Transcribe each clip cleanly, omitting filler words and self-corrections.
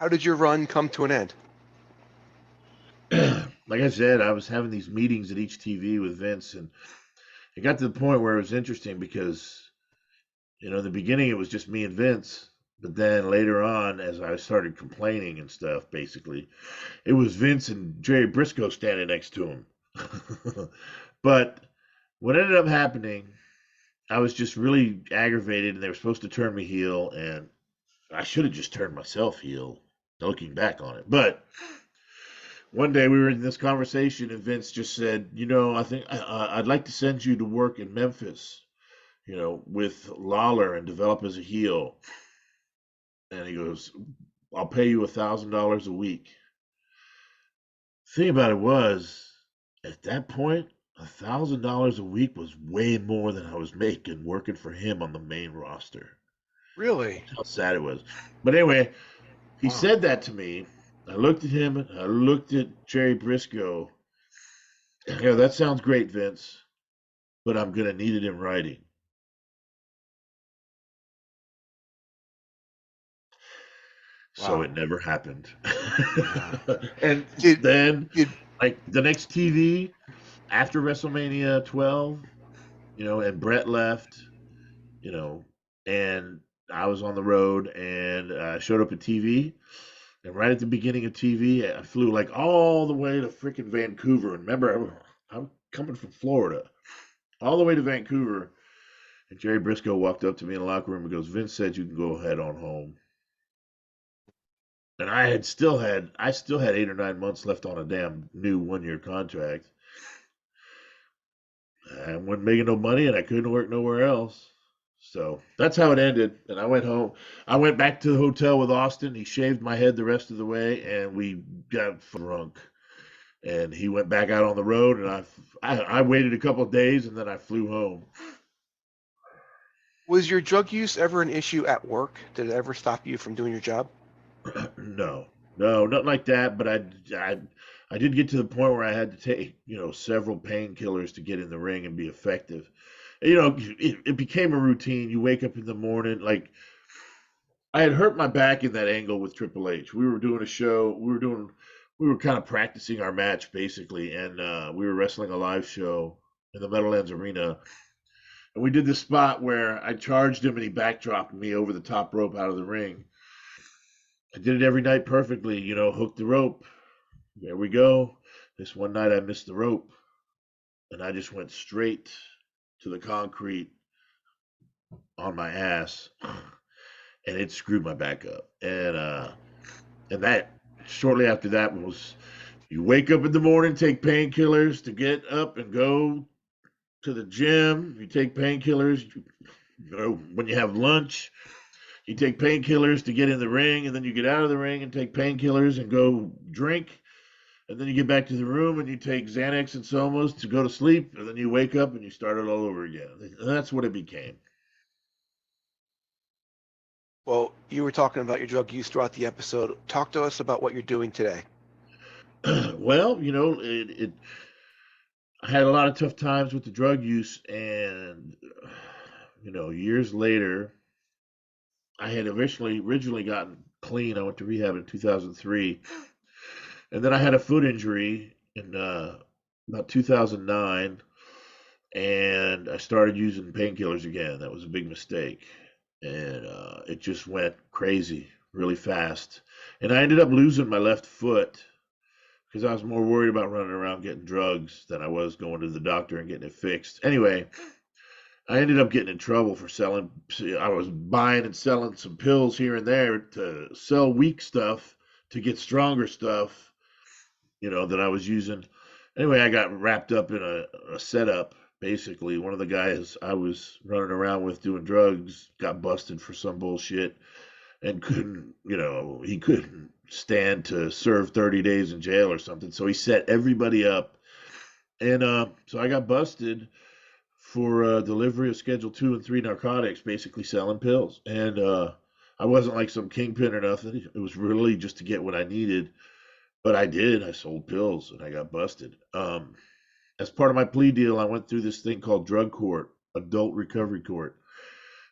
How did your run come to an end? Like I said, I was having these meetings at each TV with Vince, and it got to the point where it was interesting because, in the beginning it was just me and Vince, but then later on, as I started complaining and stuff, basically, it was Vince and Jerry Briscoe standing next to him. But what ended up happening, I was just really aggravated, and they were supposed to turn me heel, and I should have just turned myself heel, looking back on it. But one day we were in this conversation, and Vince just said, I think I'd like to send you to work in Memphis, with Lawler and develop as a heel. And he goes, I'll pay you $1,000 a week. Thing about it was, at that point, $1,000 a week was way more than I was making working for him on the main roster. Really? That's how sad it was. But anyway, he Wow. said that to me. I looked at him, and I looked at Jerry Briscoe. Yeah, that sounds great, Vince, but I'm going to need it in writing. So Wow. it never happened. Yeah. And Did then, did like, the next TV after WrestleMania 12, and Brett left, you know, and I was on the road and showed up at TV. And right at the beginning of TV, I flew like all the way to freaking Vancouver. And remember, I'm coming from Florida, all the way to Vancouver. And Jerry Briscoe walked up to me in the locker room and goes, Vince said you can go ahead on home. And I still had 8 or 9 months left on a damn new 1 year contract. I wasn't making no money and I couldn't work nowhere else. So that's how it ended. And I went home. I went back to the hotel with Austin. He shaved my head the rest of the way, and we got drunk. And he went back out on the road, and I waited a couple of days, and then I flew home. was your drug use ever an issue at work? Did it ever stop you from doing your job? No, no, nothing like that. But I did get to the point where I had to take, several painkillers to get in the ring and be effective. It became a routine. You wake up in the morning, like I had hurt my back in that angle with Triple H. We were doing a show. We were kind of practicing our match basically, and we were wrestling a live show in the Meadowlands Arena. And we did this spot where I charged him and he backdropped me over the top rope out of the ring. I did it every night perfectly, hooked the rope. There we go. This one night I missed the rope and I just went straight to the concrete on my ass and it screwed my back up. And that shortly after that was you wake up in the morning, take painkillers to get up and go to the gym. You take painkillers, when you have lunch. You take painkillers to get in the ring, and then you get out of the ring and take painkillers and go drink. And then you get back to the room and you take Xanax and Somas to go to sleep. And then you wake up and you start it all over again. And that's what it became. Well, you were talking about your drug use throughout the episode. Talk to us about what you're doing today. Well, I had a lot of tough times with the drug use. And, years later, I had originally gotten clean. I went to rehab in 2003. And then I had a foot injury in about 2009, and I started using painkillers again. That was a big mistake, and it just went crazy really fast. And I ended up losing my left foot because I was more worried about running around getting drugs than I was going to the doctor and getting it fixed. Anyway, I ended up getting in trouble for selling. I was buying and selling some pills here and there to sell weak stuff to get stronger stuff, that I was using. Anyway, I got wrapped up in a setup. Basically, one of the guys I was running around with doing drugs got busted for some bullshit and he couldn't stand to serve 30 days in jail or something. So he set everybody up. And so I got busted for delivery of Schedule 2 and 3 narcotics, basically selling pills. And I wasn't like some kingpin or nothing. It was really just to get what I needed. But I did. I sold pills and I got busted. As part of my plea deal, I went through this thing called drug court, adult recovery court,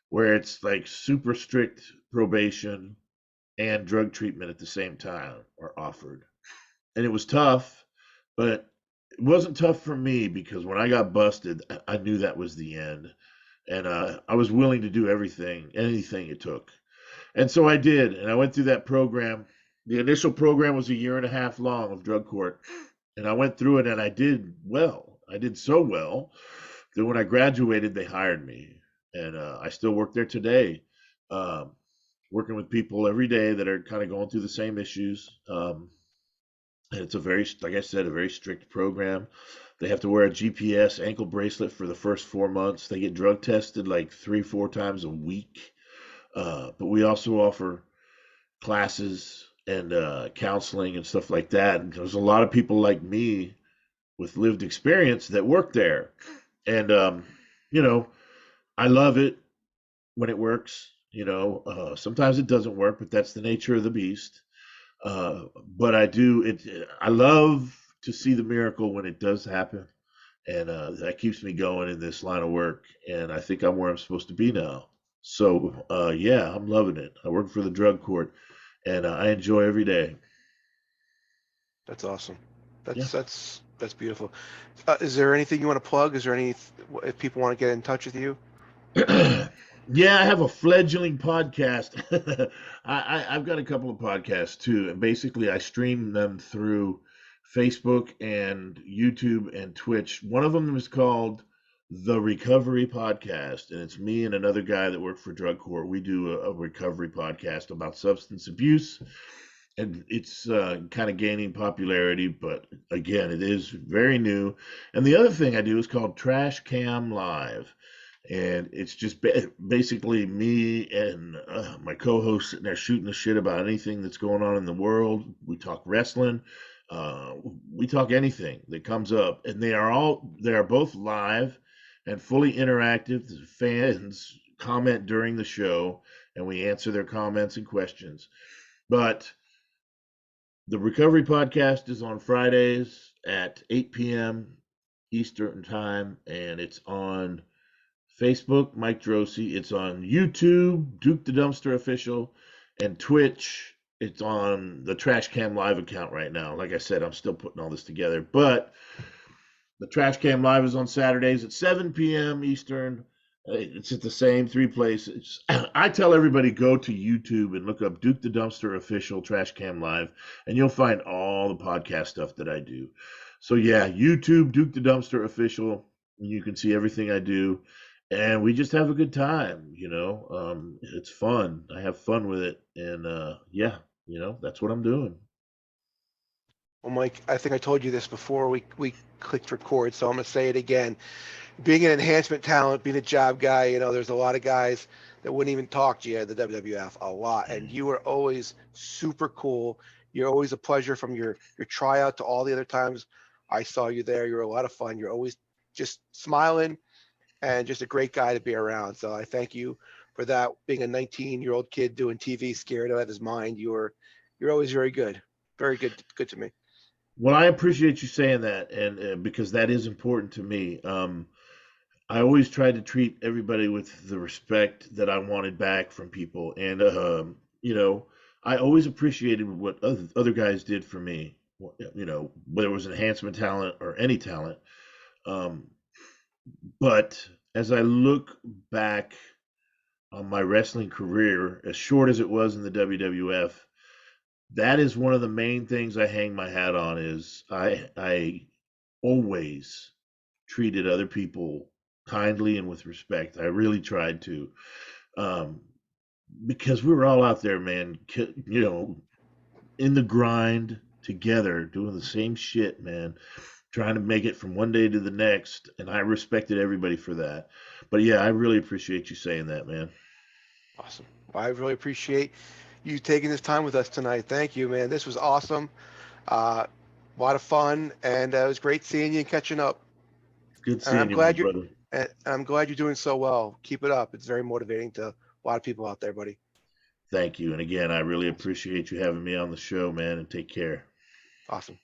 where it's like super strict probation. and drug treatment at the same time are offered. And it was tough, but it wasn't tough for me because when I got busted, I knew that was the end. And I was willing to do everything, anything it took. And so I did. And I went through that program. The initial program was a year and a half long of drug court. And I went through it and I did well. I did so well that when I graduated, they hired me. And I still work there today, um, working with people every day that are kind of going through the same issues. And it's a very, like I said, a very strict program. They have to wear a GPS ankle bracelet for the first 4 months. They get drug tested like 3, 4 times a week. But we also offer classes and counseling and stuff like that. And there's a lot of people like me with lived experience that work there. And, you know, I love it when it works. Sometimes it doesn't work, but that's the nature of the beast. But I do it. I love to see the miracle when it does happen, and that keeps me going in this line of work. And I think I'm where I'm supposed to be now. So yeah, I'm loving it. I work for the drug court, and I enjoy every day. That's awesome. Yeah. That's beautiful. Is there anything you want to plug? Is there any if people want to get in touch with you? Yeah, I have a fledgling podcast. I've got a couple of podcasts too, and basically I stream them through Facebook and YouTube and Twitch. One of them is called The Recovery Podcast, and it's me and another guy that work for Drug Court. We do a recovery podcast about substance abuse, and it's kind of gaining popularity, but again, it is very new. And the other thing I do is called Trash Cam Live, and it's just basically me and my co-host sitting there shooting the shit about anything that's going on in the world. We talk wrestling, uh, we talk anything that comes up, and they are both live and fully interactive. The fans comment during the show, and we answer their comments and questions. But the Recovery Podcast is on Fridays at 8 p.m. Eastern Time, and it's on Facebook, Mike Drosy. It's on YouTube, Duke the Dumpster Official, and Twitch. It's on the Trash Cam Live account right now. Like I said, I'm still putting all this together, but the Trash Cam Live is on Saturdays at 7 p.m. Eastern. It's at the same three places. I tell everybody go to YouTube and look up Duke the Dumpster Official Trash Cam Live, and you'll find all the podcast stuff that I do. So yeah, YouTube Duke the Dumpster Official. You can see everything I do, and we just have a good time. It's fun. I have fun with it, and yeah, that's what I'm doing. Well, Mike, I think I told you this before we clicked record, so I'm gonna say it again. Being an enhancement talent, being a job guy, there's a lot of guys that wouldn't even talk to you at the WWF a lot, and you are always super cool. You're always a pleasure from your tryout to all the other times I saw you there. You're a lot of fun. You're always just smiling and just a great guy to be around. So I thank you for that. Being a 19-year-old kid doing TV, scared out of his mind, you're always very good to me. Well, I appreciate you saying that, and because that is important to me. I always tried to treat everybody with the respect that I wanted back from people, and I always appreciated what other guys did for me. Whether it was enhancement talent or any talent. Um, but as I look back on my wrestling career, as short as it was in the WWF, that is one of the main things I hang my hat on. Is I always treated other people kindly and with respect. I really tried to, um, because we were all out there, man. In the grind together, doing the same shit, man. Trying to make it from one day to the next, and I respected everybody for that. But yeah, I really appreciate you saying that, man. Awesome. Well, I really appreciate you taking this time with us tonight. Thank you, man. This was awesome. A lot of fun, and it was great seeing you and catching up. Good And seeing you, my brother. I'm glad you're doing so well. Keep it up. It's very motivating to a lot of people out there, buddy. Thank you. And again, I really Awesome. appreciate you having me on the show, man, and take care. Awesome.